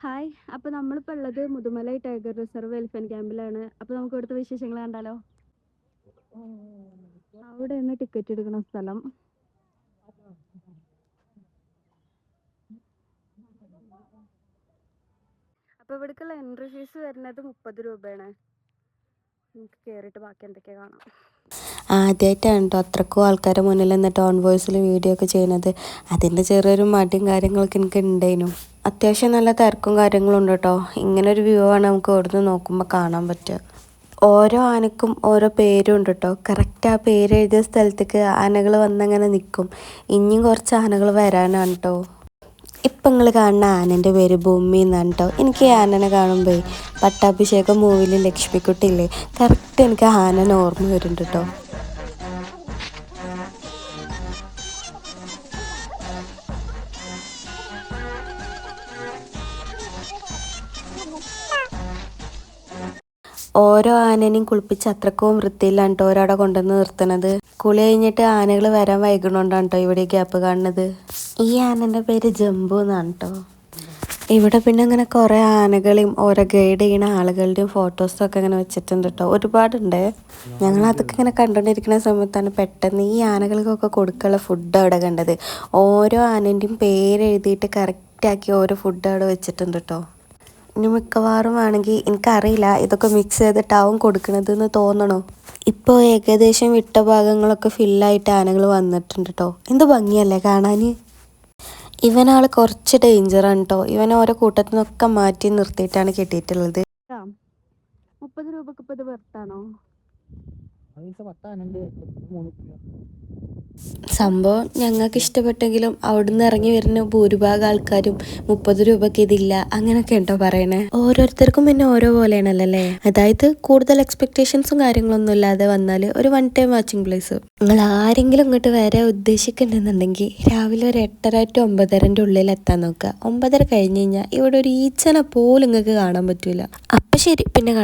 Hi. അപ്പോൾ നമ്മളിപ്പോൾ ഉള്ളത് മുതുമലൈ ടൈഗർ റിസർവ് എലിഫന്റ് ക്യാമ്പിലാണ്. അപ്പോൾ നമുക്ക് ഇവിടുത്തെ വിശേഷങ്ങൾ കണ്ടാലോ? അവിടെ നിന്ന് ടിക്കറ്റ് എടുക്കുന്ന സ്ഥലം. അപ്പോൾ ഇവിടേക്കുള്ള എൻട്രി ഫീസ് വരുന്നത് 30 രൂപയാണ്. നമുക്ക് കയറിയിട്ട് ബാക്കി എന്തൊക്കെയാ കാണാം. ആദ്യമായിട്ടാണ് കേട്ടോ അത്രക്കും ആൾക്കാരുടെ മുന്നിൽ നിന്നിട്ട് ഓൺ വോയിസിൽ വീഡിയോ ഒക്കെ ചെയ്യുന്നത്. അതിൻ്റെ ചെറിയൊരു മടിയും കാര്യങ്ങളൊക്കെ എനിക്ക് ഉണ്ടായിരുന്നു. അത്യാവശ്യം നല്ല തിരക്കും കാര്യങ്ങളും ഉണ്ട് കേട്ടോ. ഇങ്ങനൊരു വ്യൂ ആണ് നമുക്ക് ഇവിടുന്ന് നോക്കുമ്പോൾ കാണാൻ പറ്റുക. ഓരോ ആനക്കും ഓരോ പേരും ഉണ്ട് കേട്ടോ. കറക്റ്റ് ആ പേര് എഴുതിയ സ്ഥലത്തേക്ക് ആനകൾ വന്നങ്ങനെ നിൽക്കും. ഇനിയും കുറച്ച് ആനകൾ വരാനാണ് കേട്ടോ. ഇപ്പം നിങ്ങൾ കാണുന്ന ആനൻ്റെ പേര് ഭൂമി എന്നാണ് കേട്ടോ. എനിക്ക് ഈ ആനനെ കാണുമ്പോൾ പട്ടാഭിഷേകം മൂവിയിൽ ലക്ഷ്മിക്കുട്ടിയില്ലേ, കറക്റ്റ് എനിക്ക് ആനനെ ഓർമ്മ വരുന്നുണ്ട് കേട്ടോ. ഓരോ ആനനെയും കുളിപ്പിച്ച് അത്രക്കും വൃത്തിയിലാണ് കേട്ടോ ഒരവിടെ കൊണ്ടുവന്ന് നിർത്തുന്നത്. കുളി കഴിഞ്ഞിട്ട് ആനകൾ വരാൻ വൈകുന്നോണ്ടാണ് കേട്ടോ ഇവിടെ ഗ്യാപ്പ് കാണുന്നത്. ഈ ആനൻ്റെ പേര് ജംബു എന്നാണ് കേട്ടോ. ഇവിടെ പിന്നെ അങ്ങനെ കുറേ ആനകളെയും ഓരോ ഗൈഡ് ചെയ്യുന്ന ആളുകളുടെയും ഫോട്ടോസൊക്കെ ഇങ്ങനെ വെച്ചിട്ടുണ്ട് കേട്ടോ. ഒരുപാടുണ്ട്. ഞങ്ങൾ അതൊക്കെ ഇങ്ങനെ കണ്ടുകൊണ്ടിരിക്കുന്ന സമയത്താണ് പെട്ടെന്ന് ഈ ആനകൾക്കൊക്കെ കൊടുക്കാനുള്ള ഫുഡ് അവിടെ കണ്ടത്. ഓരോ ആനൻ്റെയും പേര് എഴുതിയിട്ട് കറക്റ്റാക്കി ഓരോ ഫുഡ് അവിടെ വെച്ചിട്ടുണ്ട് കേട്ടോ. ഇനി മിക്കവാറും ആണെങ്കിൽ എനിക്കറിയില്ല, ഇതൊക്കെ മിക്സ് ചെയ്തിട്ടാവും കൊടുക്കണതെന്ന് തോന്നണോ. ഇപ്പോൾ ഏകദേശം വിട്ട ഭാഗങ്ങളൊക്കെ ഫില്ലായിട്ട് ആനകൾ വന്നിട്ടുണ്ട് കേട്ടോ. എന്ത് ഭംഗിയല്ലേ കാണാൻ. ഇവനാൾ കുറച്ച് ഡേഞ്ചറാണ് കേട്ടോ. ഇവനെ ഓരോ കൂട്ടത്തിൽ നിന്നൊക്കെ മാറ്റി നിർത്തിയിട്ടാണ് കെട്ടിയിട്ടുള്ളത്. 30 രൂപക്ക് ഇപ്പോൾ ഇത് വെർത്താണോ? സംഭവം ഞങ്ങൾക്ക് ഇഷ്ടപ്പെട്ടെങ്കിലും അവിടുന്ന് ഇറങ്ങി വരുന്ന ഭൂരിഭാഗം ആൾക്കാരും 30 രൂപയ്ക്ക് ഇതില്ല അങ്ങനെയൊക്കെ ഉണ്ടോ പറയണേ. ഓരോരുത്തർക്കും പിന്നെ ഓരോ പോലെയാണല്ലോ അല്ലേ. അതായത് കൂടുതൽ എക്സ്പെക്ടേഷൻസും കാര്യങ്ങളൊന്നും ഇല്ലാതെ വന്നാൽ ഒരു വൺ ടൈം വാച്ചിങ് പ്ലേസ്. നിങ്ങൾ ആരെങ്കിലും ഇങ്ങോട്ട് വരാൻ ഉദ്ദേശിക്കുന്നുണ്ടെങ്കിൽ രാവിലെ ഒരു 8:30 to 9:30 ഉള്ളിൽ എത്താൻ നോക്കുക. 9:30 കഴിഞ്ഞ് കഴിഞ്ഞാൽ ഇവിടെ ഒരു ഈച്ചനെ പോലും നിങ്ങൾക്ക് കാണാൻ പറ്റൂല. അപ്പം ശരി, പിന്നെ കാണാം.